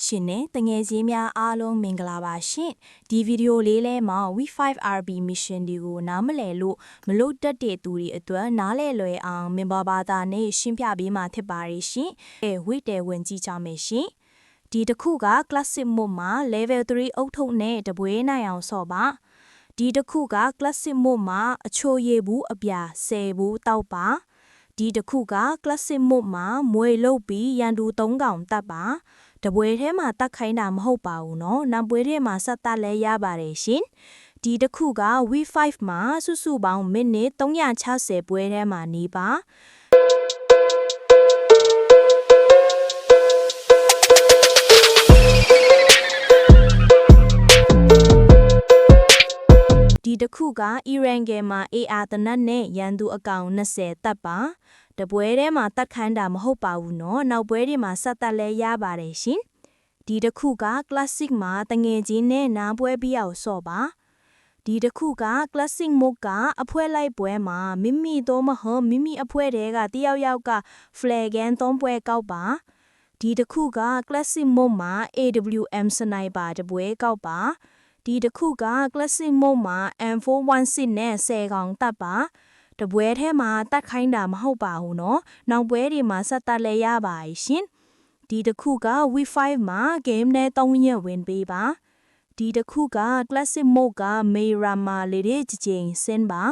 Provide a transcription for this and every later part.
ရှင်နဲ့တငယ်ချင်းများအားလုံးမင်္ဂလာပါရှင်ဒီဗီဒီယိုလေးလဲမှာ V5RB mission တွေကိုနားမလည်လို့မလို့တက်တဲ့သူတွေအတွက်နားလဲလွယ်အောင်မင်ဘာဘာသာနဲ့ရှင်းပြပေးမှာဖြစ်ပါရဲ့ရှင်ဝိတဲဝင်ကြည့်ကြမယ်ရှင်ဒီတစ်ခုက classic mode မှာ level 3အုပ်ထုပ်နဲ့တပွဲနိုင်အောင်ဆော့ပါဒီတစ်ခုက classic mode မှာအချိုရည်ဘူးအပြာ10ဘူးတောက်ပါဒီတစ်ခုက classic mode မှာမွေလုတ်ပြီးရန်သူ3កောင်တက်ပါတပွဲထဲမှာတက်ခိုင်းတာမဟုတ်ပါဘူးเนาะနောက်ပွဲထဲမှာဆက်တက်လဲရပါတယ်ရှင်ဒီတစ်ခုက V5 မှာစုစုပေါင်းမိနစ်360ပွဲထဲမှာနေပါဒီတစ်ခုက Iran game မှာ AR တနတ်နဲ့ရန်သူအကောင်20တက်ပါတပွဲထဲမှာတက်ခိုင်းတာမဟုတ်ပါဘူးเนาะနောက်ပွဲတွေမှာဆက်တက်လဲရပါတယ်ရှင်ဒီတစ်ခုက classic မှာတငယ်ချင်းနဲ့နားပွဲပြီးအောင်ဆော့ပါဒီတစ်ခုက classic mode ကအဖွဲလိုက်ပွဲမှာမိမိတော့မဟုတ်မိမိအဖွဲတဲကတယောက်ယောက်က flag gun 3ပွဲကောက်ပါဒီတစ်ခုက classic mode မှာ AWM sniper တပွဲကောက်ပါဒီတစ်ခုက classic mode မှာ M416 နဲ့10កောင်တက်ပါတပွဲထဲမှာတက်ခိုင်းတာမဟုတ်ပါဘူးเนาะနောက်ပွဲတွေမှာဆက်တက်လဲရပါရှင်ဒီတစ်ခုက V5 မှာ game နဲ့3ရက်ဝင်ပေးပါဒီတစ်ခုက classic mode က Meyrama လေးတွေကြိမ်ဆင်းပါ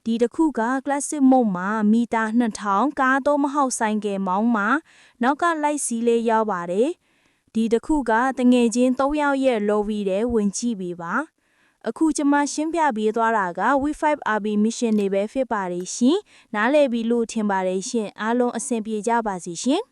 ဒီတစ်ခုက classic mode မှာမီတာ2000ကားတော့မဟုတ်ဆိုင်ကယ်မောင်းမှာနောက်ကလိုက်စီးလေးရောက်ပါတယ်ဒီတစ်ခုကတငယ်ချင်း3ယောက်ရဲ့ lobby ထဲဝင်ကြည့်ပေးပါအခုကျွန်မရှင်းပြပေးသွားတာက V5RB mission တွေပဲဖြစ်ပါတယ်ရှင်နားလည်ပြီလို့ထင်ပါတယ်ရှင်အားလုံးအဆင်ပြေကြပါစေရှင်